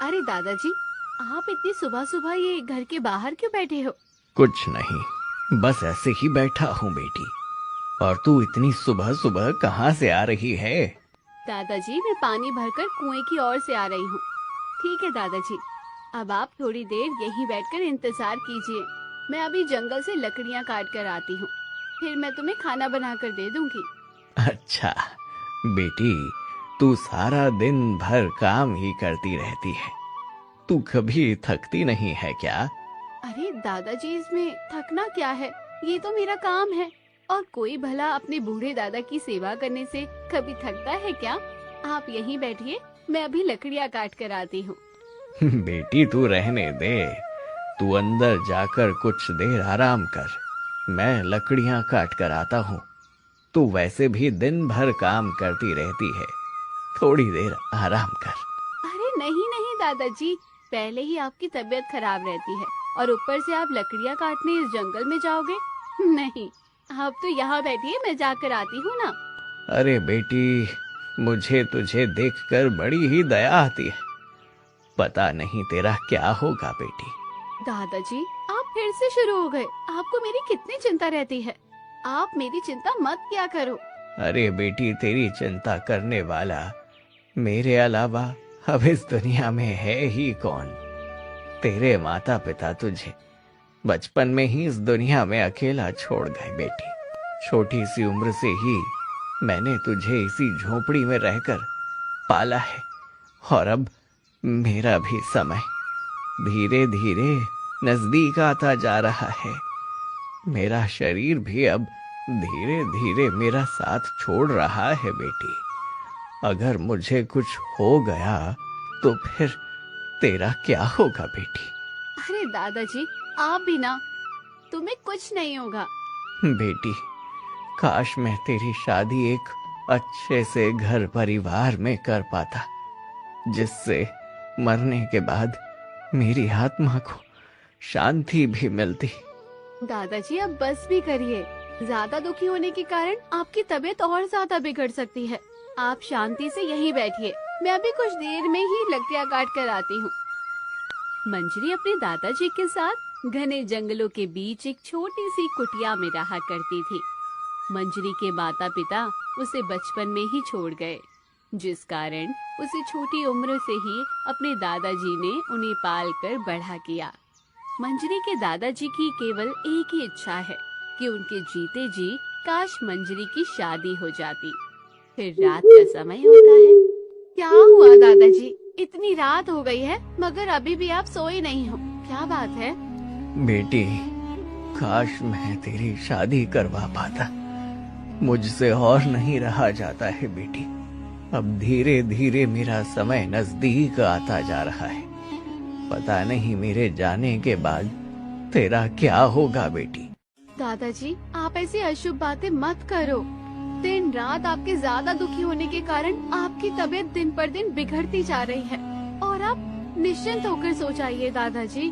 अरे दादाजी, आप इतनी सुबह सुबह ये घर के बाहर क्यों बैठे हो? कुछ नहीं, बस ऐसे ही बैठा हूँ बेटी। और तू इतनी सुबह सुबह कहाँ से आ रही है? दादाजी, मैं पानी भरकर कुएं की ओर से आ रही हूँ। ठीक है दादाजी, अब आप थोड़ी देर यहीं बैठकर इंतजार कीजिए। मैं अभी जंगल से लकड़ियाँ काट कर आती हूँ, फिर मैं तुम्हें खाना बना कर दे दूंगी। अच्छा बेटी, तू सारा दिन भर काम ही करती रहती है, तू कभी थकती नहीं है क्या? अरे दादाजी, इसमें थकना क्या है? ये तो मेरा काम है। और कोई भला अपने बूढ़े दादा की सेवा करने से कभी थकता है क्या? आप यहीं बैठिए, मैं अभी लकड़ियाँ काट कर आती हूँ। बेटी तू रहने दे, तू अंदर जाकर कुछ देर आराम कर, मैं लकड़ियां काट कर आता हूँ। तू वैसे भी दिन भर काम करती रहती है, थोड़ी देर आराम कर। अरे नहीं नहीं दादाजी, पहले ही आपकी तबीयत खराब रहती है और ऊपर से आप लकड़ियाँ काटने इस जंगल में जाओगे? नहीं, आप तो यहाँ बैठिए, मैं जाकर आती हूँ ना। अरे बेटी, मुझे तुझे देखकर बड़ी ही दया आती है, पता नहीं तेरा क्या होगा बेटी। दादाजी, आप फिर से शुरू हो गए। आपको मेरी कितनी चिंता रहती है। आप मेरी चिंता मत किया करो। अरे बेटी, तेरी चिंता करने वाला मेरे अलावा अब इस दुनिया में है ही कौन? तेरे माता पिता तुझे बचपन में ही इस दुनिया में अकेला छोड़ गए बेटी। छोटी सी उम्र से ही मैंने तुझे इसी झोपड़ी में रहकर पाला है, और अब मेरा भी समय धीरे धीरे नजदीक आता जा रहा है। मेरा शरीर भी अब धीरे धीरे मेरा साथ छोड़ रहा है बेटी। अगर मुझे कुछ हो गया तो फिर तेरा क्या होगा बेटी? अरे दादाजी, आप भी ना, तुम्हें कुछ नहीं होगा। बेटी, काश मैं तेरी शादी एक अच्छे से घर परिवार में कर पाता, जिससे मरने के बाद मेरी आत्मा को शांति भी मिलती। दादाजी, अब बस भी करिए। ज्यादा दुखी होने के कारण आपकी तबीयत और ज्यादा बिगड़ सकती है। आप शांति से यहीं बैठिए, मैं अभी कुछ देर में ही लकड़ियाँ काट कर आती हूँ। मंजरी अपने दादाजी के साथ घने जंगलों के बीच एक छोटी सी कुटिया में रहा करती थी। मंजरी के माता पिता उसे बचपन में ही छोड़ गए, जिस कारण उसे छोटी उम्र से ही अपने दादाजी ने उन्हें पाल कर बड़ा किया। मंजरी के दादाजी की केवल एक ही इच्छा है कि उनके जीते जी काश मंजरी की शादी हो जाती। फिर रात का समय होता है। क्या हुआ दादाजी, इतनी रात हो गई है मगर अभी भी आप सोए नहीं हो, क्या बात है? बेटी, काश मैं तेरी शादी करवा पाता, मुझसे और नहीं रहा जाता है बेटी। अब धीरे धीरे मेरा समय नजदीक आता जा रहा है, पता नहीं मेरे जाने के बाद तेरा क्या होगा बेटी। दादाजी, आप ऐसी अशुभ बातें मत करो। दिन रात आपके ज्यादा दुखी होने के कारण आपकी तबीयत दिन पर दिन बिगड़ती जा रही है, और आप निश्चिंत होकर सो जाइए दादाजी।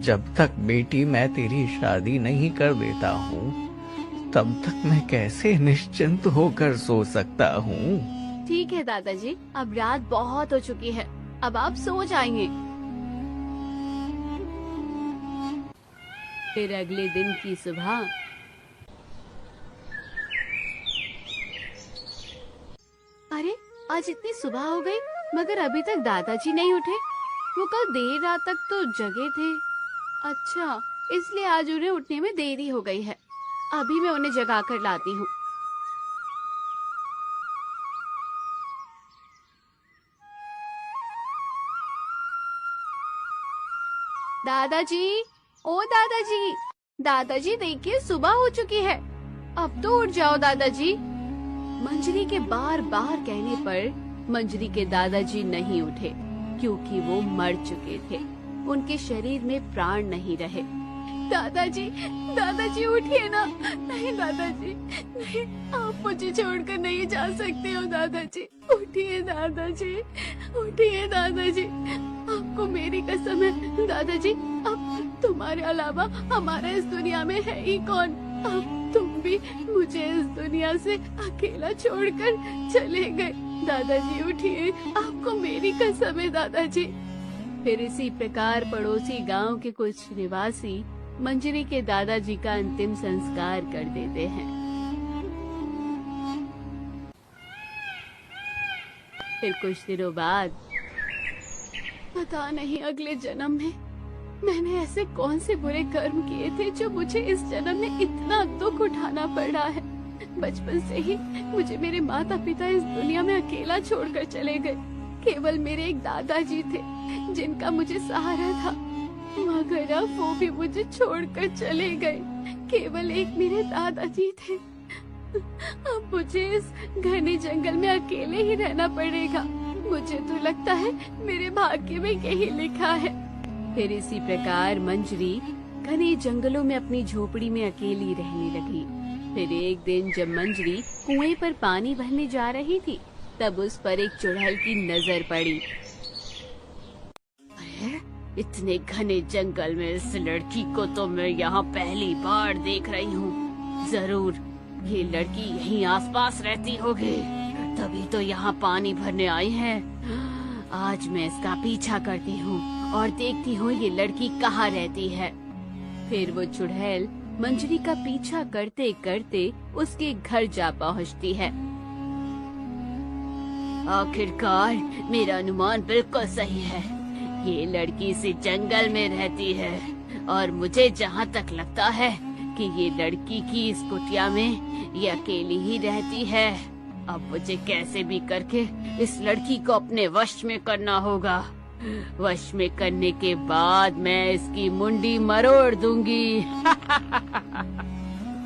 जब तक बेटी मैं तेरी शादी नहीं कर देता हूँ, तब तक मैं कैसे निश्चिंत होकर सो सकता हूँ? ठीक है दादाजी, अब रात बहुत हो चुकी है, अब आप सो जाएंगे। फिर अगले दिन की सुबह अरे, आज इतनी सुबह हो गई मगर अभी तक दादाजी नहीं उठे। वो कल देर रात तक तो जगे थे। अच्छा, इसलिए आज उन्हें उठने में देरी हो गई है। अभी मैं उन्हें जगा कर लाती हूँ। दादाजी, ओ दादाजी, दादाजी देखिए सुबह हो चुकी है, अब तो उठ जाओ दादाजी। मंजरी के बार बार कहने पर मंजरी के दादाजी नहीं उठे, क्योंकि वो मर चुके थे। उनके शरीर में प्राण नहीं रहे। दादाजी, दादाजी उठिए ना। नहीं दादाजी, नहीं, आप मुझे छोड़कर नहीं जा सकते हो दादाजी। उठिए दादाजी, उठिए दादाजी, आपको मेरी कसम है दादाजी, अब तुम्हारे अलावा हमारा इस दुनिया में है ही कौन? अब तुम भी मुझे इस दुनिया से अकेला छोड़कर चले गए। दादाजी उठिए, आपको मेरी कसम है दादाजी। फिर इसी प्रकार पड़ोसी गांव के कुछ निवासी मंजरी के दादाजी का अंतिम संस्कार कर देते हैं। फिर कुछ दिनों बाद, पता नहीं अगले जन्म में मैंने ऐसे कौन से बुरे कर्म किए थे जो मुझे इस जन्म में इतना दुख उठाना पड़ा है। बचपन से ही मुझे मेरे माता पिता इस दुनिया में अकेला छोड़कर चले गए। केवल मेरे एक दादाजी थे जिनका मुझे सहारा था, मगर अब वो भी मुझे छोड़कर चले गए। केवल एक मेरे दादाजी थे। अब मुझे इस घने जंगल में अकेले ही रहना पड़ेगा। मुझे तो लगता है मेरे भाग्य में यही लिखा है। फिर इसी प्रकार मंजरी घने जंगलों में अपनी झोपड़ी में अकेली रहने लगी। फिर एक दिन जब मंजरी कुएं पर पानी भरने जा रही थी, तब उस पर एक चुड़ैल की नजर पड़ी। अरे, इतने घने जंगल में इस लड़की को तो मैं यहाँ पहली बार देख रही हूँ। जरूर ये लड़की यहीं आसपास रहती होगी, तभी तो यहाँ पानी भरने आई है। आज मैं इसका पीछा करती हूँ और देखती हूँ ये लड़की कहाँ रहती है। फिर वो चुड़ैल मंजरी का पीछा करते करते उसके घर जा पहुँचती है। आखिरकार मेरा अनुमान बिल्कुल सही है। ये लड़की इसी जंगल में रहती है और मुझे जहाँ तक लगता है कि ये लड़की की इस कुटिया में ये अकेली ही रहती है। अब मुझे कैसे भी करके इस लड़की को अपने वश में करना होगा। वश में करने के बाद मैं इसकी मुंडी मरोड़ दूंगी।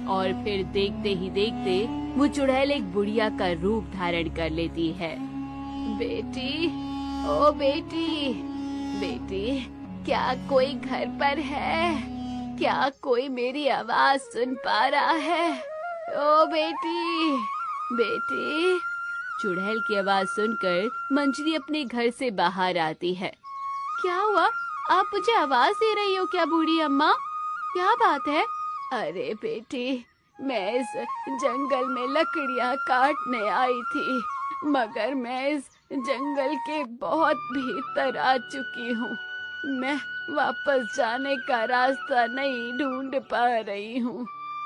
और फिर देखते ही देखते वो चुड़ैल एक बुढ़िया का रूप धारण कर लेती है। बेटी, ओ बेटी, बेटी, क्या कोई घर पर है? क्या कोई मेरी आवाज सुन पा रहा है? ओ बेटी, बेटी। चुड़ैल की आवाज सुनकर मंजरी अपने घर से बाहर आती है। क्या हुआ? आप मुझे आवाज दे रही हो क्या बूढ़ी अम्मा? क्या बात है? अरे बेटी, मैं इस जंगल में लकड़ियां काटने आई थी, मगर मैं इस जंगल के बहुत भीतर आ चुकी हूँ। मैं वापस जाने का रास्ता नहीं ढूंढ पा रही हूँ,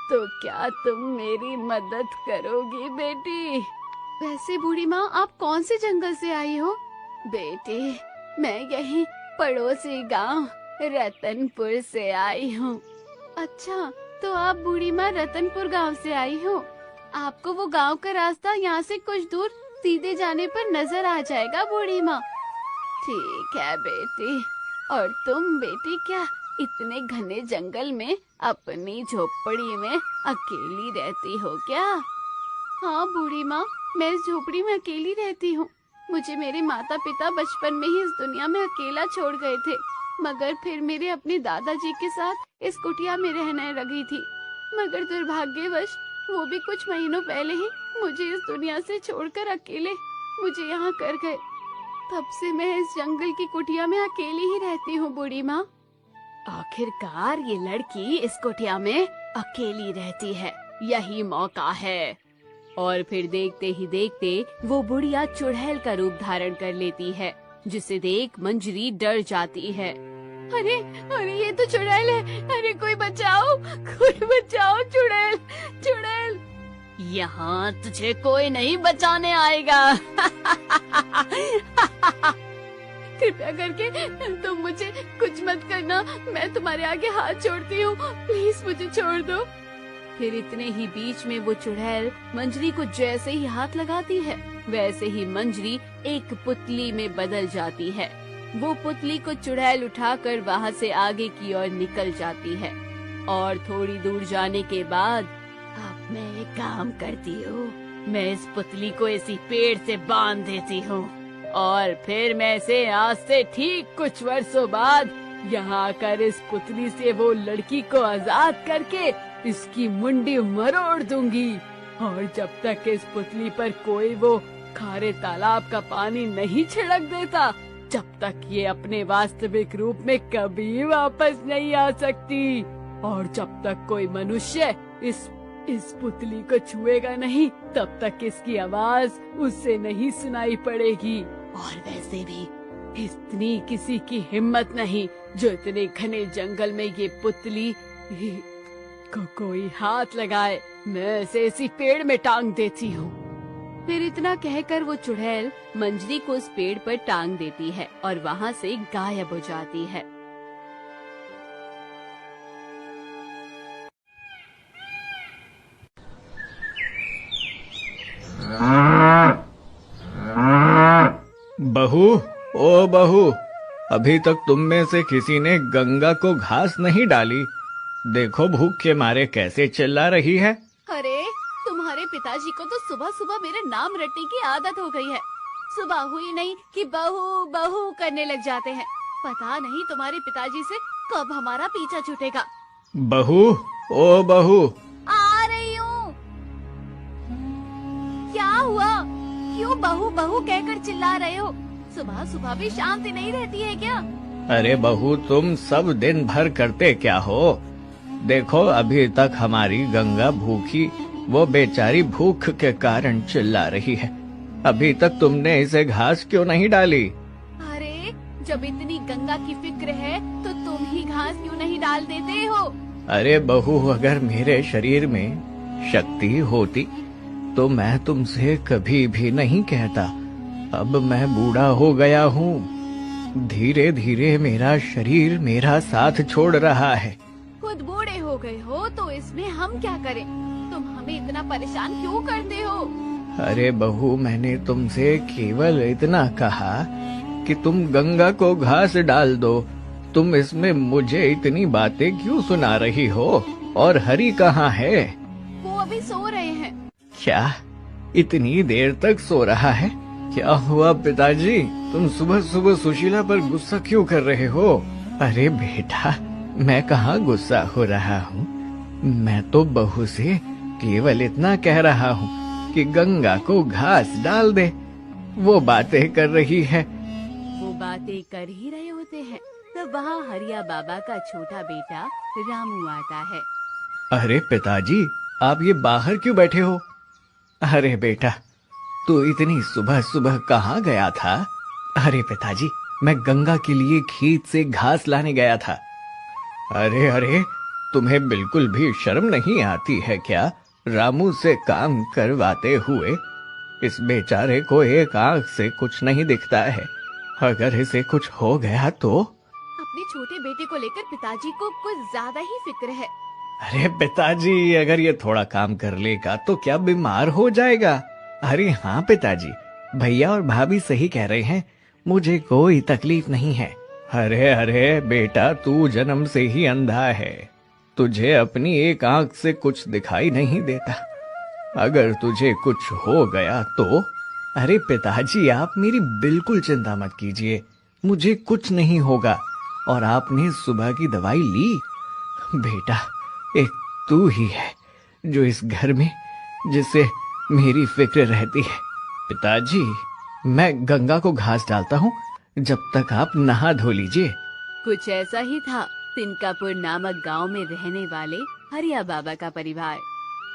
तो क्या तुम मेरी मदद करोगी बेटी? वैसे बूढ़ी माँ, आप कौन से जंगल से आई हो? बेटी, मैं यही पड़ोसी गांव रतनपुर से आई हूँ। अच्छा, तो आप बूढ़ी माँ रतनपुर गांव से आई हो। आपको वो गांव का रास्ता यहाँ से कुछ दूर सीधे जाने पर नजर आ जाएगा बूढ़ी माँ। ठीक है बेटी। और तुम बेटी क्या इतने घने जंगल में अपनी झोपड़ी में अकेली रहती हो क्या? हाँ बूढ़ी माँ, मैं इस झोपड़ी में अकेली रहती हूँ। मुझे मेरे माता पिता बचपन में ही इस दुनिया में अकेला छोड़ गए थे, मगर फिर मेरे अपने दादाजी के साथ इस कुटिया में रहने लगी थी। मगर दुर्भाग्यवश वो भी कुछ महीनों पहले ही मुझे इस दुनिया से छोड़कर अकेले मुझे यहाँ कर गए। तब से मैं इस जंगल की कुटिया में अकेली ही रहती हूँ बूढ़ी माँ। आखिरकार ये लड़की इस कुटिया में अकेली रहती है, यही मौका है। और फिर देखते ही देखते वो बुढ़िया चुड़ैल का रूप धारण कर लेती है, जिसे देख मंजरी डर जाती है। अरे अरे, ये तो चुड़ैल है। अरे कोई बचाओ, कोई बचाओ, चुड़ैल, चुड़ैल। यहाँ तुझे कोई नहीं बचाने आएगा। कृपया करके तुम मुझे कुछ मत करना, मैं तुम्हारे आगे हाथ जोड़ती हूँ, प्लीज मुझे छोड़ दो। फिर इतने ही बीच में वो चुड़ैल मंजरी को जैसे ही हाथ लगाती है, वैसे ही मंजरी एक पुतली में बदल जाती है। वो पुतली को चुड़ैल उठाकर वहाँ से आगे की ओर निकल जाती है। और थोड़ी दूर जाने के बाद, अब मैं एक काम करती हूँ, मैं इस पुतली को इसी पेड़ से बांध देती हूँ और फिर मैं इसे आज से ठीक कुछ वर्षों बाद यहाँ आकर इस पुतली से वो लड़की को आजाद करके इसकी मुंडी मरोड़ दूंगी। और जब तक इस पुतली पर कोई वो खारे तालाब का पानी नहीं छिड़क देता, जब तक ये अपने वास्तविक रूप में कभी वापस नहीं आ सकती। और जब तक कोई मनुष्य इस पुतली को छुएगा नहीं, तब तक इसकी आवाज उससे नहीं सुनाई पड़ेगी। और वैसे भी इतनी किसी की हिम्मत नहीं जो इतने घने जंगल में ये पुतली को कोई हाथ लगाए। मैं इसे इसी पेड़ में टांग देती हूँ। फिर इतना कहकर वो चुड़ैल मंजरी को उस पेड़ पर टांग देती है और वहाँ से गायब हो जाती है। बहू, ओ बहू, अभी तक तुम में से किसी ने गंगा को घास नहीं डाली। देखो भूख के मारे कैसे चिल्ला रही है। अरे तुम्हारे पिताजी को तो सुबह सुबह मेरे नाम रटने की आदत हो गई है। सुबह हुई नहीं कि बहू बहू करने लग जाते हैं। पता नहीं तुम्हारे पिताजी से कब हमारा पीछा छूटेगा। बहू, ओ बहू। आ रही हूँ। क्या हुआ? क्यों बहू बहू कहकर चिल्ला रहे हो? सुबह सुबह भी शांति नहीं रहती है क्या? अरे बहू, तुम सब दिन भर करते क्या हो? देखो अभी तक हमारी गंगा भूखी, वो बेचारी भूख के कारण चिल्ला रही है। अभी तक तुमने इसे घास क्यों नहीं डाली? अरे जब इतनी गंगा की फिक्र है तो तुम ही घास क्यों नहीं डाल देते हो? अरे बहू, अगर मेरे शरीर में शक्ति होती तो मैं तुमसे कभी भी नहीं कहता। अब मैं बूढ़ा हो गया हूँ। धीरे धीरे मेरा शरीर मेरा साथ छोड़ रहा है। खुद बूढ़े हो गए हो तो इसमें हम क्या करें? तुम हमें इतना परेशान क्यों करते हो? अरे बहू, मैंने तुमसे केवल इतना कहा कि तुम गंगा को घास डाल दो। तुम इसमें मुझे इतनी बातें क्यों सुना रही हो? और हरी कहाँ है? वो अभी सो रहे हैं। क्या इतनी देर तक सो रहा है? क्या हुआ पिताजी, तुम सुबह सुबह सुशीला पर गुस्सा क्यों कर रहे हो? अरे बेटा, मैं कहाँ गुस्सा हो रहा हूँ। मैं तो बहू से केवल इतना कह रहा हूँ कि गंगा को घास डाल दे। वो बातें कर रही है। वो बातें कर ही रहे होते हैं तब वहाँ हरिया बाबा का छोटा बेटा रामू आता है। अरे पिताजी, आप ये बाहर क्यों बैठे हो? अरे बेटा, तू इतनी सुबह सुबह कहाँ गया था? अरे पिताजी, मैं गंगा के लिए खेत से घास लाने गया था। अरे अरे, तुम्हें बिल्कुल भी शर्म नहीं आती है क्या? रामू से काम करवाते हुए इस बेचारे को एक आंख से कुछ नहीं दिखता है। अगर इसे कुछ हो गया तो? अपने छोटे बेटे को लेकर पिताजी को कुछ ज्यादा ही फिक्र है। अरे पिताजी, अगर ये थोड़ा काम कर लेगा तो क्या बीमार हो जाएगा? अरे हाँ पिताजी, भैया और भाभी सही कह रहे हैं, मुझे कोई तकलीफ नहीं है। अरे अरे बेटा, तू जन्म से ही अंधा है। तुझे अपनी एक आंख से कुछ दिखाई नहीं देता। अगर तुझे कुछ हो गया तो? अरे पिताजी, आप मेरी बिल्कुल चिंता मत कीजिए, मुझे कुछ नहीं होगा। और आपने सुबह की दवाई ली? बेटा, एक तू ही है जो इस घर में जिसे मेरी फिक्र रहती है। पिताजी, मैं गंगा को घास डालता हूँ, जब तक आप नहा धो लीजिए। कुछ ऐसा ही था तिनकापुर नामक गांव में रहने वाले हरिया बाबा का परिवार।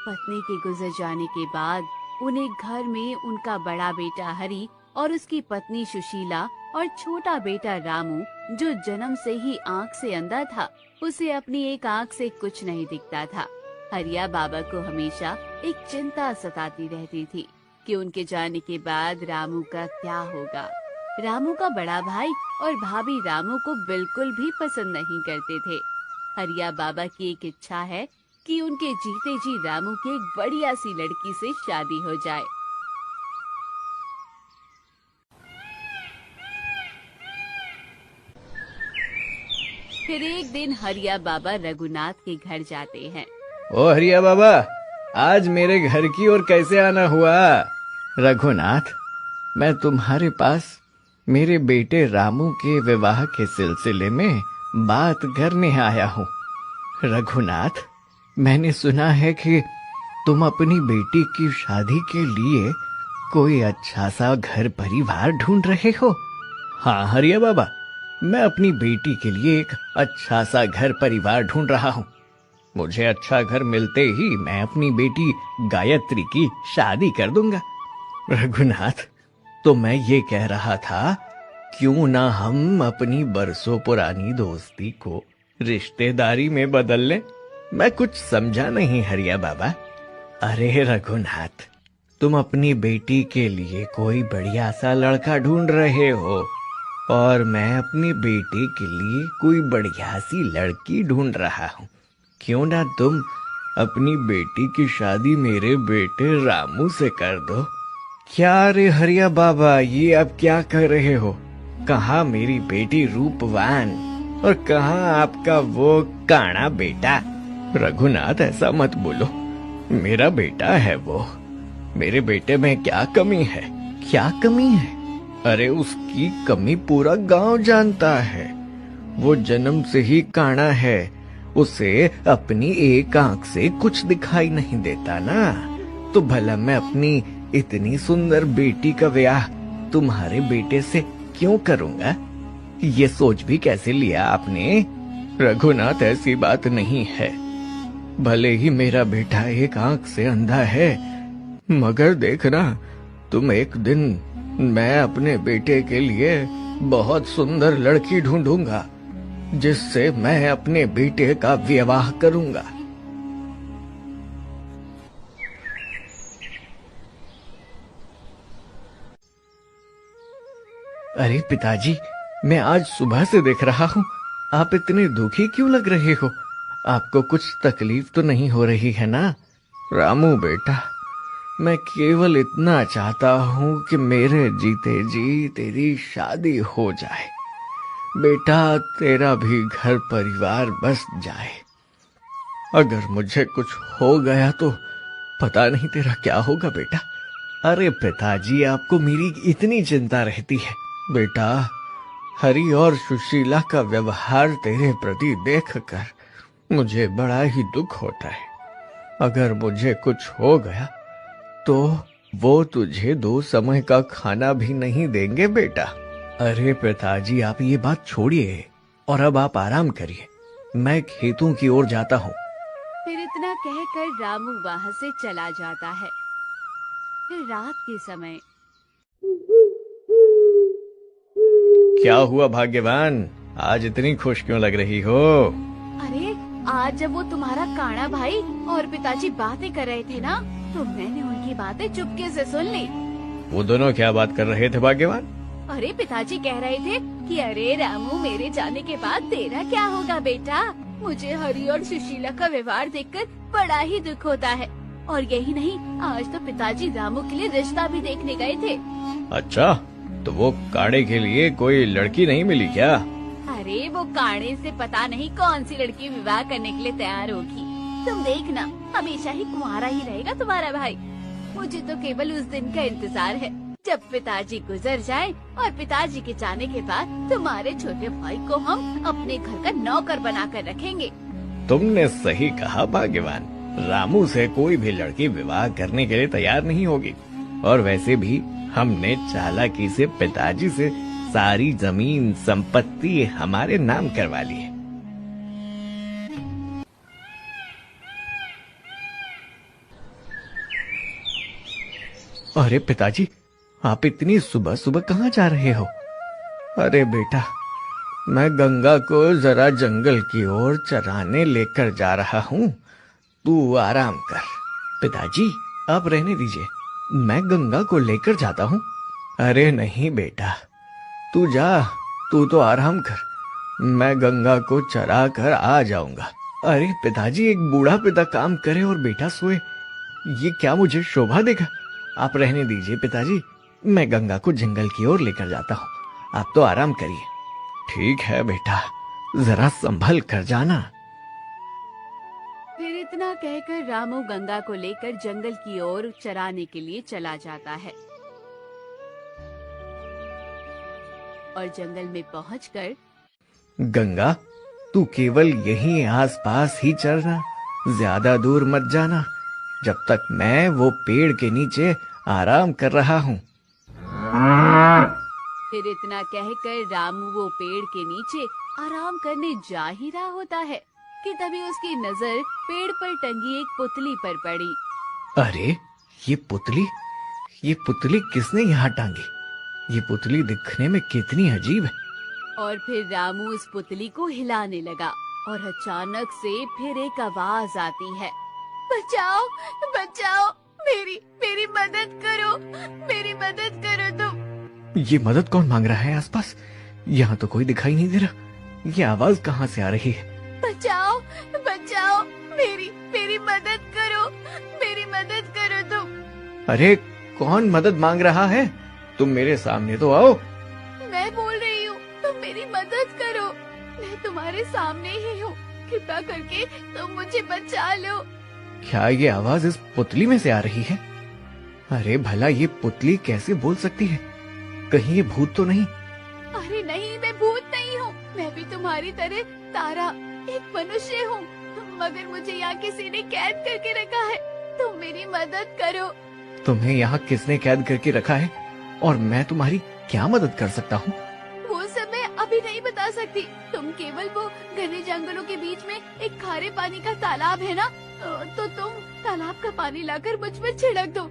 पत्नी के गुजर जाने के बाद उन्हें घर में उनका बड़ा बेटा हरि और उसकी पत्नी सुशीला और छोटा बेटा रामू, जो जन्म से ही आंख से अंधा था, उसे अपनी एक आंख से कुछ नहीं दिखता था। हरिया बाबा को हमेशा एक चिंता सताती रहती थी कि उनके जाने के बाद रामू का क्या होगा। रामू का बड़ा भाई और भाभी रामू को बिल्कुल भी पसंद नहीं करते थे। हरिया बाबा की एक इच्छा है कि उनके जीते जी रामू की एक बढ़िया सी लड़की से शादी हो जाए। फिर एक दिन हरिया बाबा रघुनाथ के घर जाते हैं। ओ हरिया बाबा, आज मेरे घर की ओर कैसे आना हुआ? रघुनाथ, मैं तुम्हारे पास मेरे बेटे रामू के विवाह के सिलसिले में बात करने आया हूँ। रघुनाथ, मैंने सुना है कि तुम अपनी बेटी की शादी के लिए कोई अच्छा सा घर परिवार ढूंढ रहे हो। हाँ हरिया बाबा, मैं अपनी बेटी के लिए एक अच्छा सा घर परिवार ढूंढ रहा हूँ। मुझे अच्छा घर मिलते ही मैं अपनी बेटी गायत्री की शादी कर दूंगा। रघुनाथ, तो मैं ये कह रहा था क्यों ना हम अपनी बरसों पुरानी दोस्ती को रिश्तेदारी में बदल लें? मैं कुछ समझा नहीं हरिया बाबा। अरे रघुनाथ, तुम अपनी बेटी के लिए कोई बढ़िया सा लड़का ढूंढ रहे हो और मैं अपनी बेटी के लिए कोई बढ़िया सी लड़की ढूंढ रहा हूँ। क्यों ना तुम अपनी बेटी की शादी मेरे बेटे रामू से कर दो? क्या रे हरिया बाबा, ये अब क्या कर रहे हो? कहाँ मेरी बेटी रूपवान और कहाँ आपका वो काना बेटा? रघुनाथ, ऐसा मत बोलो, मेरा बेटा है वो। मेरे बेटे में क्या कमी है? क्या कमी है? अरे उसकी कमी पूरा गांव जानता है। वो जन्म से ही काना है, उसे अपनी एक आंख से कुछ दिखाई नहीं देता ना। तो भला मैं अपनी इतनी सुंदर बेटी का ब्याह तुम्हारे बेटे से क्यों करूंगा? ये सोच भी कैसे लिया आपने? रघुनाथ, ऐसी बात नहीं है। भले ही मेरा बेटा एक आंख से अंधा है, मगर देखना तुम, एक दिन मैं अपने बेटे के लिए बहुत सुंदर लड़की ढूंढूंगा जिससे मैं अपने बेटे का विवाह करूंगा। अरे पिताजी, मैं आज सुबह से देख रहा हूँ, आप इतने दुखी क्यों लग रहे हो? आपको कुछ तकलीफ तो नहीं हो रही है ना? रामू बेटा, मैं केवल इतना चाहता हूँ कि मेरे जीते जी तेरी शादी हो जाए। बेटा, तेरा भी घर परिवार बस जाए। अगर मुझे कुछ हो गया तो पता नहीं तेरा क्या होगा बेटा। अरे पिताजी, आपको मेरी इतनी चिंता रहती है? बेटा, हरि और सुशीला का व्यवहार तेरे प्रति देखकर मुझे बड़ा ही दुख होता है। अगर मुझे कुछ हो गया तो वो तुझे 2 समय का खाना भी नहीं देंगे बेटा। अरे पिताजी, आप ये बात छोड़िए और अब आप आराम करिए। मैं खेतों की ओर जाता हूँ। फिर इतना कहकर रामू वहां से चला जाता है। फिर रात के समय क्या हुआ भाग्यवान, आज इतनी खुश क्यों लग रही हो? अरे, आज जब वो तुम्हारा काना भाई और पिताजी बातें कर रहे थे ना, तो मैंने उनकी बातें चुपके से सुन ली। वो दोनों क्या बात कर रहे थे भाग्यवान? अरे, पिताजी कह रहे थे कि अरे रामू, मेरे जाने के बाद तेरा क्या होगा बेटा? मुझे हरि और सुशीला का व्यवहार देखकर बड़ा ही दुख होता है। और यही नहीं, आज तो पिताजी रामू के लिए रिश्ता भी देखने गए थे। अच्छा, तो वो काड़े के लिए कोई लड़की नहीं मिली क्या? अरे, वो काणे से पता नहीं कौन सी लड़की विवाह करने के लिए तैयार होगी। तुम देखना, हमेशा ही कुंवारा ही रहेगा तुम्हारा भाई। मुझे तो केवल उस दिन का इंतजार है जब पिताजी गुजर जाए और पिताजी के जाने के बाद तुम्हारे छोटे भाई को हम अपने घर का नौकर बनाकर रखेंगे। तुमने सही कहा भाग्यवान, रामू से कोई भी लड़की विवाह करने के लिए तैयार नहीं होगी। और वैसे भी हमने चालाकी से पिताजी से सारी जमीन संपत्ति हमारे नाम करवा ली है। अरे पिताजी, आप इतनी सुबह सुबह कहाँ जा रहे हो? अरे बेटा, मैं गंगा को जरा जंगल की ओर चराने लेकर जा रहा हूँ, तू आराम कर। पिताजी, आप रहने दीजिए, मैं गंगा को लेकर जाता हूँ। अरे नहीं बेटा, तू जा, तू तो आराम कर, मैं गंगा को चरा कर आ जाऊंगा। अरे पिताजी, एक बूढ़ा पिता काम करे और बेटा सोए, ये क्या मुझे शोभा देगा? आप रहने दीजिए पिताजी, मैं गंगा को जंगल की ओर लेकर जाता हूँ, आप तो आराम करिए। ठीक है बेटा, जरा संभल कर जाना। फिर इतना कहकर रामू गंगा को लेकर जंगल की ओर चराने के लिए चला जाता है। और जंगल में पहुंचकर, गंगा, तू केवल यहीं आसपास ही चलना, ज्यादा दूर मत जाना, जब तक मैं वो पेड़ के नीचे आराम कर रहा हूँ। फिर इतना कहकर रामू वो पेड़ के नीचे आराम करने जा ही रहा होता है कि तभी उसकी नजर पेड़ पर टंगी एक पुतली पर पड़ी। अरे, ये पुतली किसने यहाँ टांगी? ये पुतली दिखने में कितनी अजीब है। और फिर रामू उस पुतली को हिलाने लगा और अचानक से फिर एक आवाज आती है, बचाओ बचाओ, मेरी मेरी मदद करो, मेरी मदद करो तुम। ये मदद कौन मांग रहा है आसपास? यहाँ तो कोई दिखाई नहीं दे रहा। ये आवाज कहाँ से आ रही है? बचाओ बचाओ, मेरी मेरी मदद करो, मेरी मदद करो तुम। अरे कौन मदद मांग रहा है? तुम मेरे सामने तो आओ। मैं बोल रही हूँ, तुम मेरी मदद करो, मैं तुम्हारे सामने ही हूँ, कृपया करके तुम मुझे बचा लो। क्या ये आवाज इस पुतली में से आ रही है? अरे भला ये पुतली कैसे बोल सकती है? कहीं ये भूत तो नहीं? अरे नहीं, मैं भूत नहीं हूँ, मैं भी तुम्हारी तरह तारा एक मनुष्य हूँ, मगर मुझे यहाँ किसी ने कैद करके रखा है, तुम मेरी मदद करो। तुम्हें यहाँ किसने कैद करके रखा है और मैं तुम्हारी क्या मदद कर सकता हूँ? वो सब मैं अभी नहीं बता सकती, तुम केवल वो घने जंगलों के बीच में एक खारे पानी का तालाब है ना, तो तुम तालाब का पानी लाकर मुझ पर छिड़क दो,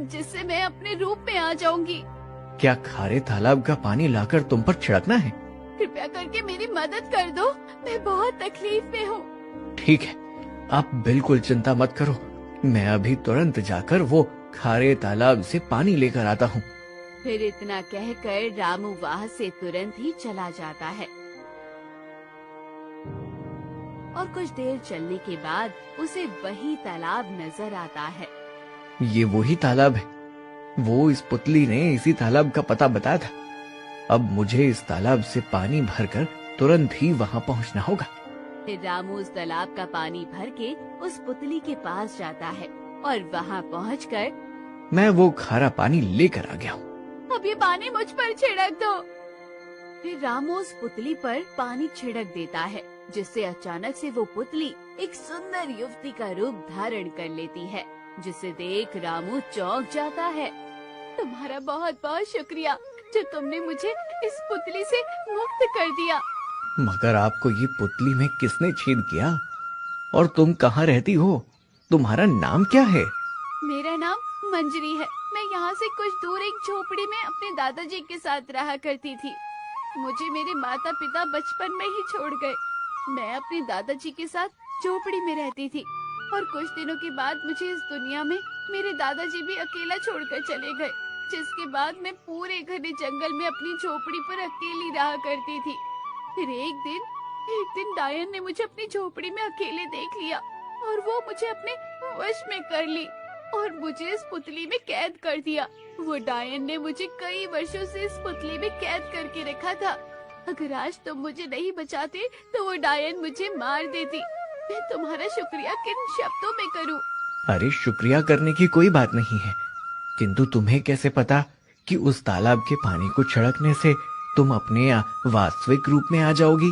जिससे मैं अपने रूप में आ जाऊंगी। क्या खारे तालाब का पानी लाकर तुम पर छिड़कना है? कृपया करके मेरी मदद कर दो, मैं बहुत तकलीफ में हूँ। ठीक है, आप बिल्कुल चिंता मत करो, मैं अभी तुरंत जाकर वो खारे तालाब से पानी लेकर आता हूँ। फिर इतना कहकर रामू वहाँ से तुरंत ही चला जाता है और कुछ देर चलने के बाद उसे वही तालाब नजर आता है। ये वही तालाब है, वो इस पुतली ने इसी तालाब का पता बताया था। अब मुझे इस तालाब से पानी भरकर तुरंत ही वहाँ पहुँचना होगा। फिर रामू उस तालाब का पानी भर के उस पुतली के पास जाता है और वहाँ पहुँचकर मैं वो खारा पानी लेकर आ गया हूँ। अब ये पानी मुझ पर छिड़क दो। फिर रामू उस पुतली पर पानी छिड़क देता है, जिससे अचानक से वो पुतली एक सुंदर युवती का रूप धारण कर लेती है, जिसे देख रामू चौंक जाता है। तुम्हारा बहुत बहुत शुक्रिया जो तुमने मुझे इस पुतली से मुक्त कर दिया। मगर आपको ये पुतली में किसने छेद किया? और तुम कहाँ रहती हो? तुम्हारा नाम क्या है? मेरा नाम मंजरी है। मैं यहाँ से कुछ दूर एक झोपड़ी में अपने दादाजी के साथ रहा करती थी। मुझे मेरे माता पिता बचपन में ही छोड़ गए। मैं अपने दादाजी के साथ झोपड़ी में रहती थी और कुछ दिनों के बाद मुझे इस दुनिया में मेरे दादाजी भी अकेला छोड़कर चले गए, जिसके बाद मैं पूरे घने जंगल में अपनी झोपड़ी पर अकेली रहा करती थी। फिर एक दिन डायन ने मुझे अपनी झोपड़ी में अकेले देख लिया और वो मुझे अपने वश में कर ली और मुझे इस पुतली में कैद कर दिया। वो डायन ने मुझे कई वर्षों से इस पुतली में कैद करके रखा था। अगर आज तुम मुझे नहीं बचाते तो वो डायन मुझे मार देती। मैं तुम्हारा शुक्रिया किन शब्दों में करूं? अरे शुक्रिया करने की कोई बात नहीं है, किंतु तुम्हें कैसे पता कि उस तालाब के पानी को छिड़कने से तुम अपने वास्तविक रूप में आ जाओगी?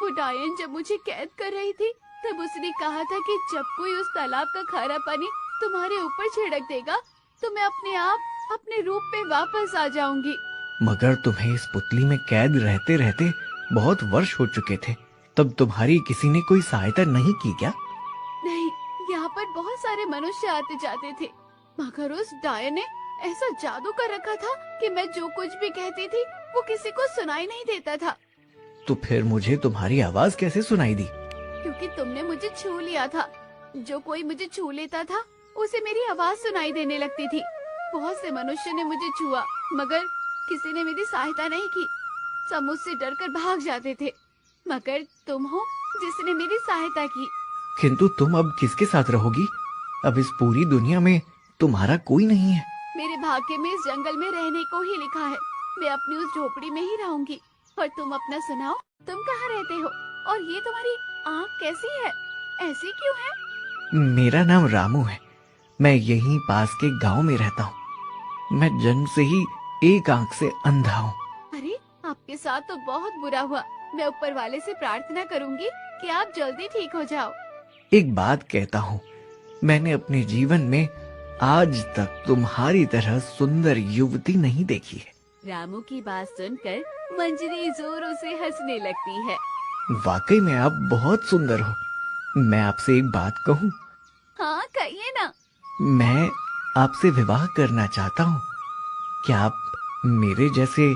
वो डायन जब मुझे कैद कर रही थी तब उसने कहा था कि जब कोई उस तालाब का खारा पानी तुम्हारे ऊपर छिड़क देगा तो मैं अपने आप अपने रूप में वापस आ जाऊंगी। मगर तुम्हें इस पुतली में कैद रहते रहते बहुत वर्ष हो चुके थे, तब तुम्हारी किसी ने कोई सहायता नहीं की क्या? नहीं, यहाँ पर बहुत सारे मनुष्य आते जाते थे, मगर उस डायन ने ऐसा जादू कर रखा था कि मैं जो कुछ भी कहती थी वो किसी को सुनाई नहीं देता था। तो फिर मुझे तुम्हारी आवाज कैसे सुनाई दी? क्योंकि तुमने मुझे छू लिया था। जो कोई मुझे छू लेता था उसे मेरी आवाज सुनाई देने लगती थी। बहुत से मनुष्य ने मुझे छुआ मगर किसी ने मेरी सहायता नहीं की। सब मुझसे डरकर भाग जाते थे, मगर तुम हो जिसने मेरी सहायता की। किंतु तुम अब किसके साथ रहोगी? अब इस पूरी दुनिया में तुम्हारा कोई नहीं है। मेरे भाग्य में इस जंगल में रहने को ही लिखा है। मैं अपनी उस झोपड़ी में ही रहूंगी। और तुम अपना सुनाओ, तुम कहाँ रहते हो और ये तुम्हारी आँख कैसी है, ऐसी क्यों है? मेरा नाम रामू है, मैं यहीं पास के गांव में रहता हूँ। मैं जन्म से ही एक आंख से अंधा हूँ। अरे आपके साथ तो बहुत बुरा हुआ। मैं ऊपर वाले से प्रार्थना करूंगी कि आप जल्दी ठीक हो जाओ। एक बात कहता हूँ, मैंने अपने जीवन में आज तक तुम्हारी तरह सुंदर युवती नहीं देखी है। रामू की बात सुनकर मंजरी जोरों से हंसने लगती है। वाकई में आप बहुत सुंदर हो। मैं आपसे एक बात कहूँ? हाँ कहिए ना। मैं आपसे विवाह करना चाहता हूँ। क्या आप मेरे जैसे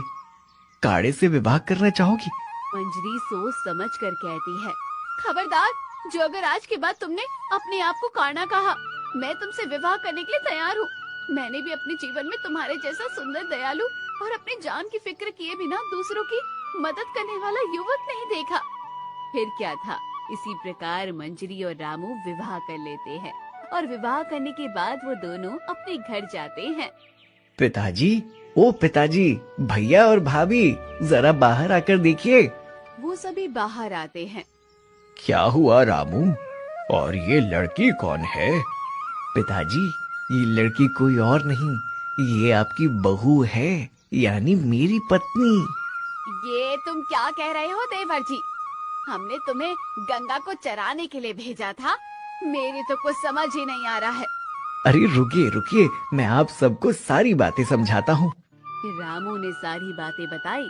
काड़े से विवाह करना चाहोगी? मंजरी सोच समझ कर कहती है, खबरदार, जो अगर आज के बाद तुमने अपने आप को काना कहा, मैं तुमसे विवाह करने के लिए तैयार हूँ। मैंने भी अपने जीवन में तुम्हारे जैसा सुंदर, दयालु और अपनी जान की फिक्र किए बिना दूसरों की मदद करने वाला युवक नहीं देखा। फिर क्या था, इसी प्रकार मंजरी और रामू विवाह कर लेते हैं और विवाह करने के बाद वो दोनों अपने घर जाते हैं। पिताजी, ओ पिताजी, भैया और भाभी, जरा बाहर आकर देखिए। वो सभी बाहर आते हैं। क्या हुआ रामू, और ये लड़की कौन है? पिताजी, ये लड़की कोई और नहीं, ये आपकी बहू है, यानी मेरी पत्नी। ये तुम क्या कह रहे हो देवर जी? हमने तुम्हें गंगा को चराने के लिए भेजा था। मेरी तो कुछ समझ ही नहीं आ रहा है। अरे रुकिए रुकिए, मैं आप सबको सारी बातें समझाता हूँ। रामू ने सारी बातें बताई।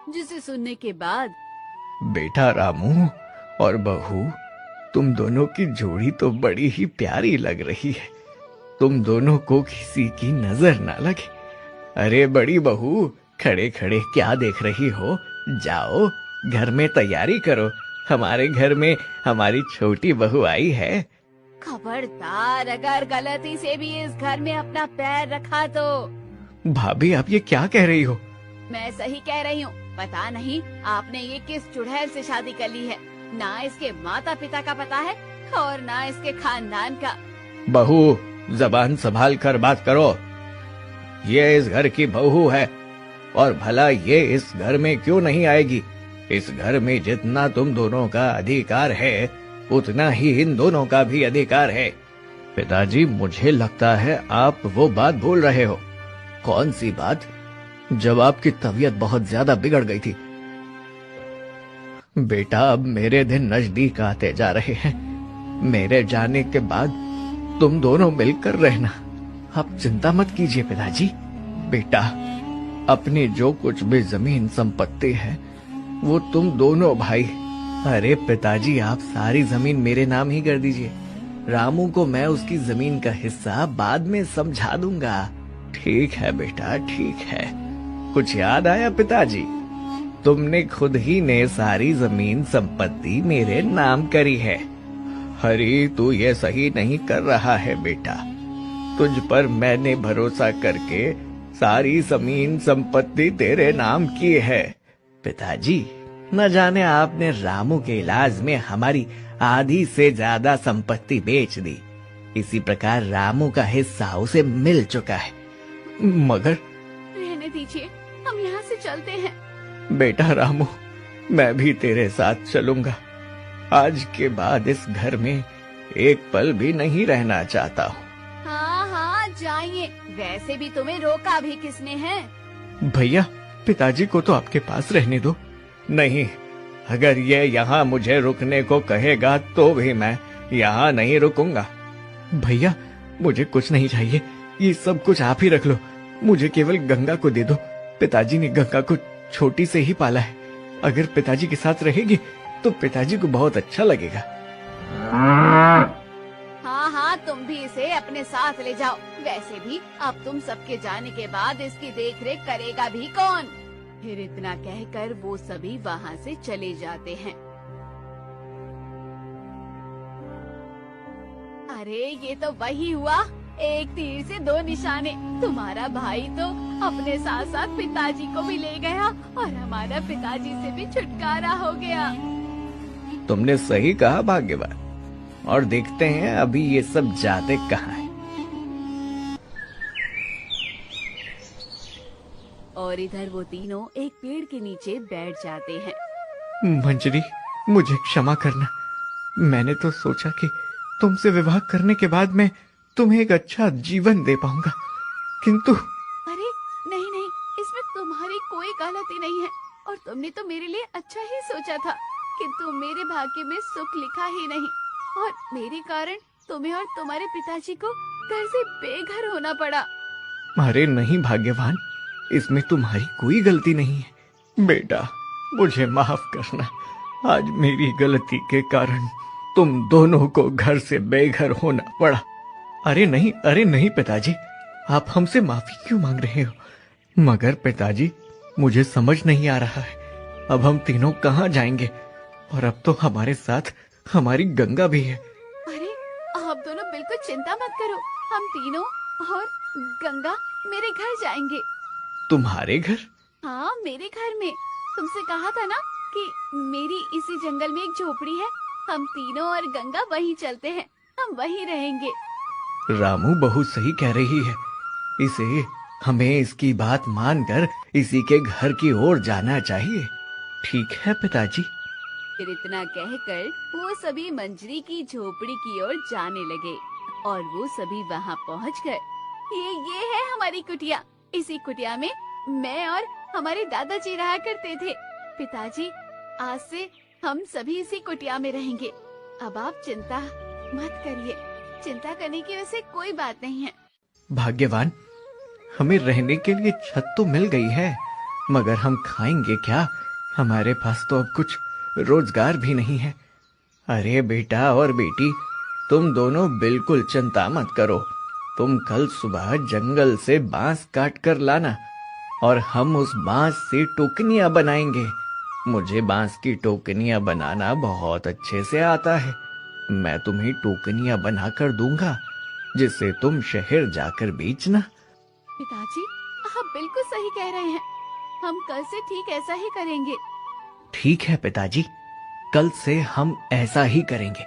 जिसे सुनने के बाद बेटा रामू और बहू, तुम दोनों की जोड़ी तो बड़ी ही प्यारी लग रही है। तुम दोनों को किसी की नजर ना लगे। अरे बड़ी बहू, खड़े खड़े क्या देख रही हो? जाओ घर में तैयारी करो, हमारे घर में हमारी छोटी बहू आई है। खबरदार, अगर गलती से भी इस घर में अपना पैर रखा तो। भाभी, आप ये क्या कह रही हो? मैं सही कह रही हूँ। पता नहीं आपने ये किस चुड़ैल से शादी कर ली है। ना इसके माता पिता का पता है और ना इसके खानदान का। बहू, जबान संभाल कर बात करो। ये इस घर की बहू है, और भला ये इस घर में क्यों नहीं आएगी? इस घर में जितना तुम दोनों का अधिकार है, उतना ही इन दोनों का भी अधिकार है। पिताजी, मुझे लगता है आप वो बात भूल रहे हो। कौन सी बात? जब आपकी तबीयत बहुत ज्यादा बिगड़ गई थी। बेटा, अब मेरे दिन नजदीक आते जा रहे हैं। मेरे जाने के बाद तुम दोनों मिलकर रहना। आप चिंता मत कीजिए पिताजी। बेटा, अपनी जो कुछ भी जमीन संपत्ति है, वो तुम दोनों भाई। अरे पिताजी, आप सारी जमीन मेरे नाम ही कर दीजिए। रामू को मैं उसकी जमीन का हिस्सा बाद में समझा दूंगा। ठीक है बेटा, ठीक है। कुछ याद आया पिताजी? तुमने खुद ही ने सारी जमीन संपत्ति मेरे नाम करी है। हरी, तू ये सही नहीं कर रहा है बेटा। तुझ पर मैंने भरोसा करके सारी जमीन संपत्ति तेरे नाम की है। पिताजी, न जाने आपने रामू के इलाज में हमारी आधी से ज्यादा संपत्ति बेच दी। इसी प्रकार रामू का हिस्सा उसे मिल चुका है। मगर रहने दीजिए, हम यहाँ से चलते हैं। बेटा रामू, मैं भी तेरे साथ चलूंगा। आज के बाद इस घर में एक पल भी नहीं रहना चाहता हूँ। हाँ हाँ, जाइए। वैसे भी तुम्हें रोका भी किसने है? भैया, पिताजी को तो आपके पास रहने दो। नहीं, अगर ये यहाँ मुझे रुकने को कहेगा तो भी मैं यहाँ नहीं रुकूंगा। भैया, मुझे कुछ नहीं चाहिए, ये सब कुछ आप ही रख लो। मुझे केवल गंगा को दे दो। पिताजी ने गंगा को छोटी से ही पाला है। अगर पिताजी के साथ रहेगी तो पिताजी को बहुत अच्छा लगेगा। हाँ हाँ, तुम भी इसे अपने साथ ले जाओ। वैसे भी अब तुम सबके जाने के बाद इसकी देखरेख करेगा भी कौन? फिर इतना कहकर वो सभी वहाँ से चले जाते हैं। अरे ये तो वही हुआ, एक तीर से दो निशाने। तुम्हारा भाई तो अपने साथ साथ पिताजी को भी ले गया और हमारा पिताजी से भी छुटकारा हो गया। तुमने सही कहा भाग्यवान। और देखते हैं अभी ये सब जाते कहाँ हैं। और इधर वो तीनों एक पेड़ के नीचे बैठ जाते हैं। मंजरी, मुझे क्षमा करना। मैंने तो सोचा कि तुमसे विवाह करने के बाद मैं तुम्हें एक अच्छा जीवन दे पाऊंगा, किंतु। अरे नहीं नहीं, इसमें तुम्हारी कोई गलती नहीं है। और तुमने तो मेरे लिए अच्छा ही सोचा था, किंतु मेरे भाग्य में सुख लिखा ही नहीं और मेरे कारण तुम्हें और तुम्हारे पिताजी को घर से बेघर होना पड़ा। अरे नहीं भाग्यवान, इसमें तुम्हारी कोई गलती नहीं है। बेटा, मुझे माफ करना। आज मेरी गलती के कारण तुम दोनों को घर से बेघर होना पड़ा। अरे नहीं पिताजी, आप हमसे माफी क्यों मांग रहे हो? मगर पिताजी, मुझे समझ नहीं आ रहा है, अब हम तीनों कहाँ जाएंगे? और अब तो हमारे साथ हमारी गंगा भी है। अरे आप दोनों बिल्कुल चिंता मत करो, हम तीनों और गंगा मेरे घर जाएंगे। तुम्हारे घर? हाँ, मेरे घर में। तुमसे कहा था ना कि मेरी इसी जंगल में एक झोपड़ी है, हम तीनों और गंगा वहीं चलते हैं, हम वहीं रहेंगे। रामू बहू सही कह रही है, इसे हमें इसकी बात मानकर इसी के घर की ओर जाना चाहिए। ठीक है पिताजी। फिर इतना कहकर वो सभी मंजरी की झोपड़ी की ओर जाने लगे और वो सभी वहाँ पहुँच गए। ये है हमारी कुटिया। इसी कुटिया में मैं और हमारे दादाजी रहा करते थे। पिताजी, आज से हम सभी इसी कुटिया में रहेंगे। अब आप चिंता मत करिए, चिंता करने की वैसे कोई बात नहीं है। भाग्यवान, हमें रहने के लिए छत तो मिल गई है, मगर हम खाएंगे क्या? हमारे पास तो अब कुछ रोजगार भी नहीं है। अरे बेटा और बेटी, तुम दोनों बिल्कुल चिंता मत करो। तुम कल सुबह जंगल से बांस काट कर लाना और हम उस बांस से टोकनियां बनाएंगे। मुझे बांस की टोकनियां बनाना बहुत अच्छे से आता है। मैं तुम्हें टोकनियां बनाकर दूंगा, जिसे तुम शहर जाकर बेचना। पिताजी, आप बिल्कुल सही कह रहे हैं, हम कल से ठीक ऐसा ही करेंगे। ठीक है पिताजी, कल से हम ऐसा ही करेंगे।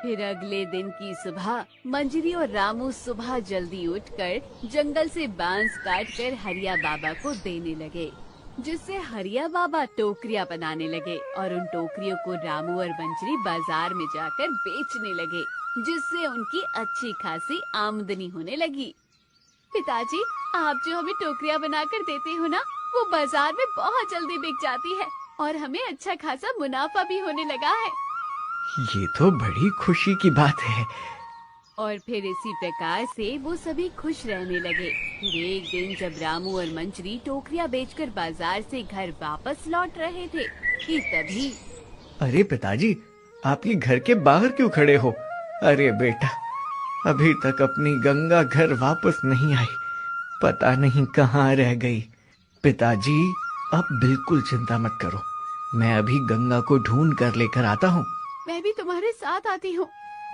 फिर अगले दिन की सुबह मंजरी और रामू सुबह जल्दी उठकर जंगल से बांस काटकर हरिया बाबा को देने लगे, जिससे हरिया बाबा टोकरियां बनाने लगे और उन टोकरियों को रामू और मंजरी बाजार में जाकर बेचने लगे, जिससे उनकी अच्छी खासी आमदनी होने लगी। पिताजी, आप जो हमें टोकरियां बनाकर देते हो ना, वो बाजार में बहुत जल्दी बिक जाती है और हमें अच्छा खासा मुनाफा भी होने लगा है। ये तो बड़ी खुशी की बात है। और फिर इसी प्रकार से वो सभी खुश रहने लगे। फिर एक दिन जब रामू और मंजरी टोकरियां बेचकर बाजार से घर वापस लौट रहे थे कि तभी। अरे पिताजी, आप ये घर के बाहर क्यों खड़े हो? अरे बेटा, अभी तक अपनी गंगा घर वापस नहीं आई, पता नहीं कहाँ रह गई। पिताजी, आप बिल्कुल चिंता मत करो, मैं अभी गंगा को ढूंढ कर लेकर आता हूँ। मैं भी तुम्हारे साथ आती हूँ।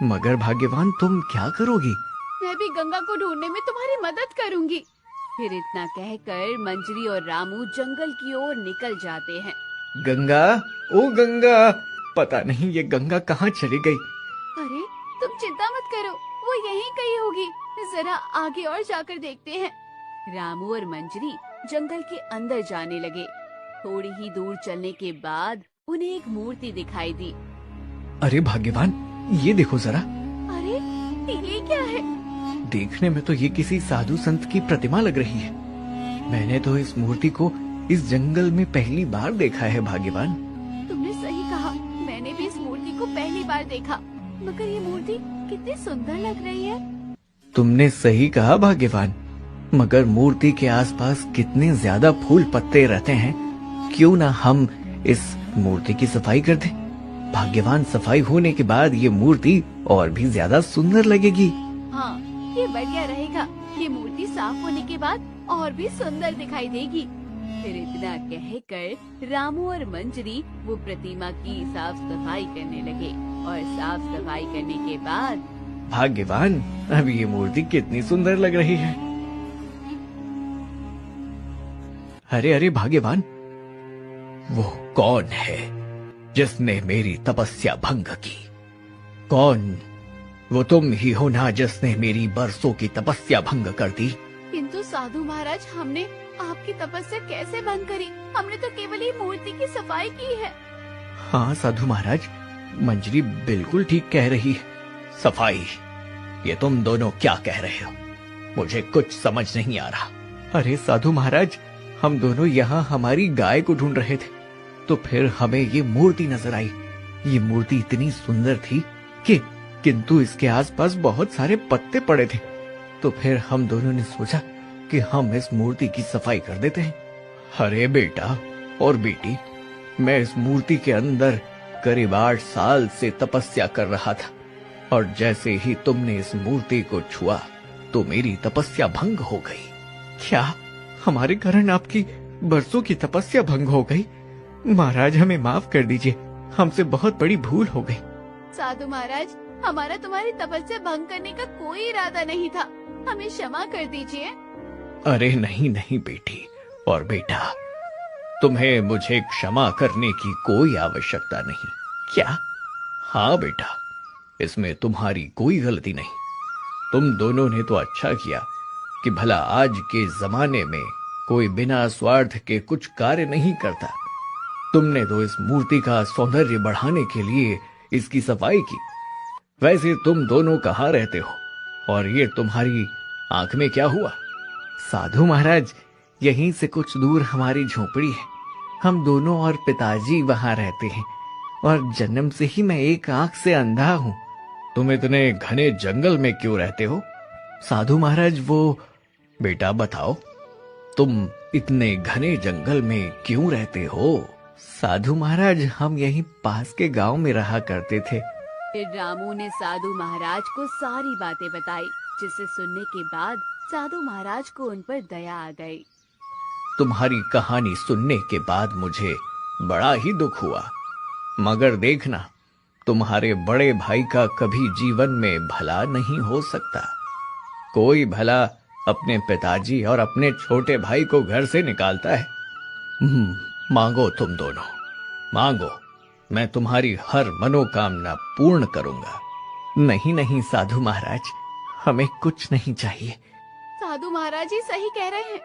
मगर भाग्यवान, तुम क्या करोगी? मैं भी गंगा को ढूंढने में तुम्हारी मदद करूँगी। फिर इतना कहकर मंजरी और रामू जंगल की ओर निकल जाते हैं। गंगा, ओ गंगा, पता नहीं ये गंगा कहाँ चली गई। अरे तुम चिंता मत करो, वो यहीं कहीं होगी, जरा आगे और जाकर देखते हैं। रामू और मंजरी जंगल के अंदर जाने लगे। थोड़ी ही दूर चलने के बाद उन्हें एक मूर्ति दिखाई दी। अरे भाग्यवान, ये देखो जरा। अरे ये क्या है? देखने में तो ये किसी साधु संत की प्रतिमा लग रही है। मैंने तो इस मूर्ति को इस जंगल में पहली बार देखा है भाग्यवान। तुमने सही कहा, मैंने भी इस मूर्ति को पहली बार देखा, मगर ये मूर्ति कितनी सुंदर लग रही है। तुमने सही कहा भाग्यवान, मगर मूर्ति के आसपास कितने ज्यादा फूल पत्ते रहते हैं। क्यों ना हम इस मूर्ति की सफाई कर दें? भाग्यवान, सफाई होने के बाद ये मूर्ति और भी ज्यादा सुंदर लगेगी। हाँ, ये बढ़िया रहेगा। ये मूर्ति साफ होने के बाद और भी सुंदर दिखाई देगी। फिर इतना कहकर रामू और मंजरी वो प्रतिमा की साफ सफाई करने लगे और साफ सफाई करने के बाद। भाग्यवान, अब ये मूर्ति कितनी सुंदर लग रही है। अरे अरे भाग्यवान, वो कौन है जिसने मेरी तपस्या भंग की? कौन? वो तुम ही हो ना जिसने मेरी बरसों की तपस्या भंग कर दी? किंतु साधु महाराज, हमने आपकी तपस्या कैसे भंग करी? हमने तो केवल ही मूर्ति की सफाई की है। हाँ साधु महाराज, मंजरी बिल्कुल ठीक कह रही है। सफाई? ये तुम दोनों क्या कह रहे हो? मुझे कुछ समझ नहीं आ रहा। अरे साधु महाराज, हम दोनों यहाँ हमारी गाय को ढूंढ रहे थे, तो फिर हमें ये मूर्ति नजर आई। ये मूर्ति इतनी सुंदर थी कि किंतु इसके आसपास बहुत सारे पत्ते पड़े थे। तो फिर हम दोनों ने सोचा कि हम इस मूर्ति की सफाई कर देते हैं। अरे बेटा और बेटी, मैं इस मूर्ति के अंदर करीब 8 साल से तपस्या कर रहा था, और जैसे ही तुमने इस मूर्ति को छुआ तो मेरी तपस्या भंग हो गई। क्या हमारे कारण आपकी बरसों की तपस्या भंग हो गई? महाराज, हमें माफ कर दीजिए, हमसे बहुत बड़ी भूल हो गई। साधु महाराज, हमारा तुम्हारी तपस्या भंग करने का कोई इरादा नहीं था, हमें क्षमा कर दीजिए। अरे नहीं नहीं बेटी और बेटा, तुम्हें मुझे क्षमा करने की कोई आवश्यकता नहीं। क्या? हाँ बेटा, इसमें तुम्हारी कोई गलती नहीं। तुम दोनों ने तो अच्छा किया कि भला आज के जमाने में कोई बिना स्वार्थ के कुछ कार्य नहीं करता। तुमने तो इस मूर्ति का सौंदर्य बढ़ाने के लिए इसकी सफाई की। वैसे तुम दोनों कहाँ रहते हो, और ये तुम्हारी आंख में क्या हुआ? साधु महाराज, यहीं से कुछ दूर हमारी झोपड़ी है। हम दोनों और पिताजी वहां रहते हैं, और जन्म से ही मैं एक आंख से अंधा हूँ। तुम इतने घने जंगल में क्यों रहते हो? साधु महाराज, वो बेटा बताओ, तुम इतने घने जंगल में क्यों रहते हो? साधु महाराज, हम यहीं पास के गांव में रहा करते थे। फिर रामू ने साधु महाराज को सारी बातें बताई, जिसे सुनने के बाद साधु महाराज को उन पर दया आ गई। तुम्हारी कहानी सुनने के बाद मुझे बड़ा ही दुख हुआ, मगर देखना, तुम्हारे बड़े भाई का कभी जीवन में भला नहीं हो सकता। कोई भला अपने पिताजी और अपने छोटे भाई को घर से निकालता है? मांगो, तुम दोनों मांगो, मैं तुम्हारी हर मनोकामना पूर्ण करूंगा। नहीं नहीं साधु महाराज, हमें कुछ नहीं चाहिए। साधु महाराज ही सही कह रहे हैं,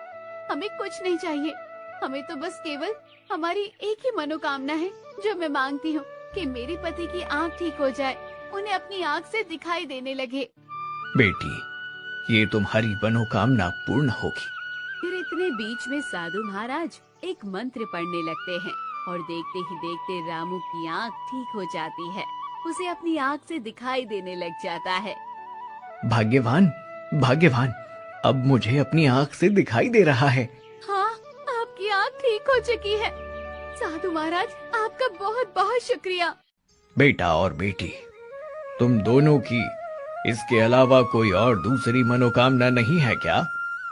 हमें कुछ नहीं चाहिए। हमें तो बस केवल हमारी एक ही मनोकामना है, जो मैं मांगती हूँ कि मेरे पति की आंख ठीक हो जाए, उन्हें अपनी आंख से दिखाई देने लगे। बेटी, ये तुम्हारी मनोकामना पूर्ण होगी। फिर इतने बीच में साधु महाराज एक मंत्र पढ़ने लगते हैं, और देखते ही देखते रामू की आंख ठीक हो जाती है। उसे अपनी आंख से दिखाई देने लग जाता है। भाग्यवान, भाग्यवान, अब मुझे अपनी आंख से दिखाई दे रहा है। हाँ, आपकी आंख ठीक हो चुकी है। साधु महाराज, आपका बहुत बहुत शुक्रिया। बेटा और बेटी, तुम दोनों की इसके अलावा कोई और दूसरी मनोकामना नहीं है क्या?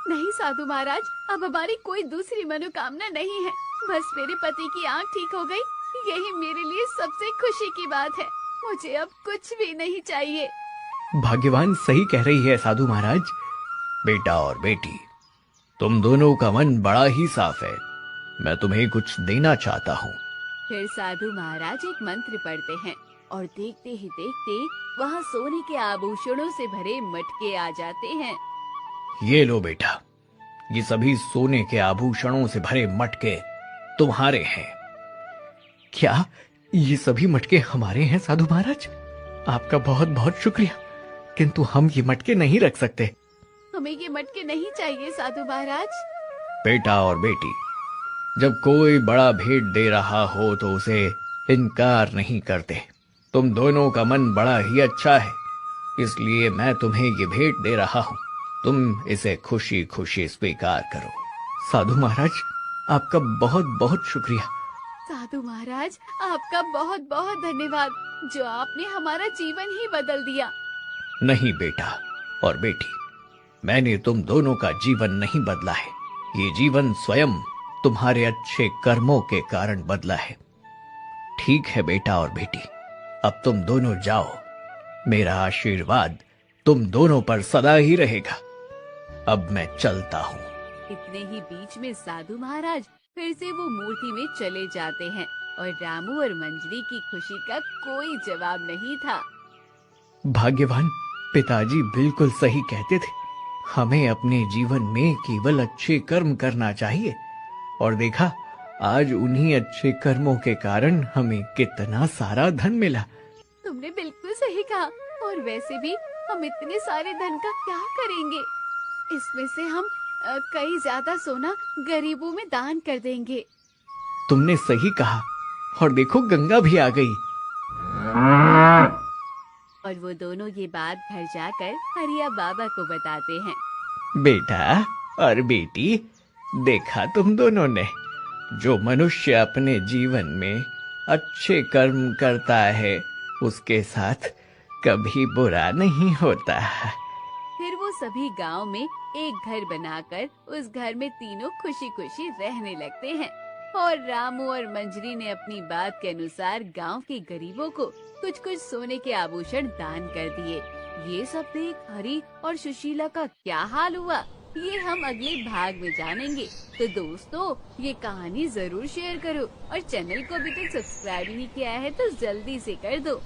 नहीं साधु महाराज, अब हमारी कोई दूसरी मनोकामना नहीं है। बस मेरे पति की आंख ठीक हो गई, यही मेरे लिए सबसे खुशी की बात है। मुझे अब कुछ भी नहीं चाहिए। भाग्यवान सही कह रही है साधु महाराज। बेटा और बेटी, तुम दोनों का मन बड़ा ही साफ है। मैं तुम्हें कुछ देना चाहता हूँ। फिर साधु महाराज एक मंत्र पढ़ते हैं, और देखते ही देखते वहाँ सोने के आभूषणों से भरे मटके आ जाते हैं। ये लो बेटा, ये सभी सोने के आभूषणों से भरे मटके तुम्हारे हैं। क्या ये सभी मटके हमारे हैं साधु महाराज? आपका बहुत बहुत शुक्रिया, किंतु हम ये मटके नहीं रख सकते। हमें ये मटके नहीं चाहिए साधु महाराज। बेटा और बेटी, जब कोई बड़ा भेंट दे रहा हो तो उसे इनकार नहीं करते। तुम दोनों का मन बड़ा ही अच्छा है, इसलिए मैं तुम्हें ये भेंट दे रहा हूँ। तुम इसे खुशी खुशी स्वीकार करो। साधु महाराज, आपका बहुत बहुत शुक्रिया। साधु महाराज, आपका बहुत बहुत धन्यवाद, जो आपने हमारा जीवन ही बदल दिया। नहीं बेटा और बेटी, मैंने तुम दोनों का जीवन नहीं बदला है। ये जीवन स्वयं तुम्हारे अच्छे कर्मों के कारण बदला है। ठीक है बेटा और बेटी, अब तुम दोनों जाओ। मेरा आशीर्वाद तुम दोनों पर सदा ही रहेगा। अब मैं चलता हूँ। इतने ही बीच में साधु महाराज फिर से वो मूर्ति में चले जाते हैं, और रामू और मंजरी की खुशी का कोई जवाब नहीं था। भाग्यवान, पिताजी बिल्कुल सही कहते थे। हमें अपने जीवन में केवल अच्छे कर्म करना चाहिए, और देखा, आज उन्हीं अच्छे कर्मों के कारण हमें कितना सारा धन मिला। तुमने बिल्कुल सही कहा, और वैसे भी हम इतने सारे धन का क्या करेंगे? इसमें से हम कई ज्यादा सोना गरीबों में दान कर देंगे। तुमने सही कहा, और देखो गंगा भी आ गई। और वो दोनों ये बात घर जाकर हरिया बाबा को बताते हैं। बेटा और बेटी, देखा तुम दोनों ने, जो मनुष्य अपने जीवन में अच्छे कर्म करता है उसके साथ कभी बुरा नहीं होता। फिर वो सभी गांव में एक घर बनाकर उस घर में तीनों खुशी खुशी रहने लगते हैं। और रामू और मंजरी ने अपनी बात के अनुसार गांव के गरीबों को कुछ कुछ सोने के आभूषण दान कर दिए। ये सब देख हरी और सुशीला का क्या हाल हुआ, ये हम अगले भाग में जानेंगे। तो दोस्तों, ये कहानी जरूर शेयर करो और चैनल को अभी तक सब्सक्राइब नहीं किया है तो जल्दी से कर दो।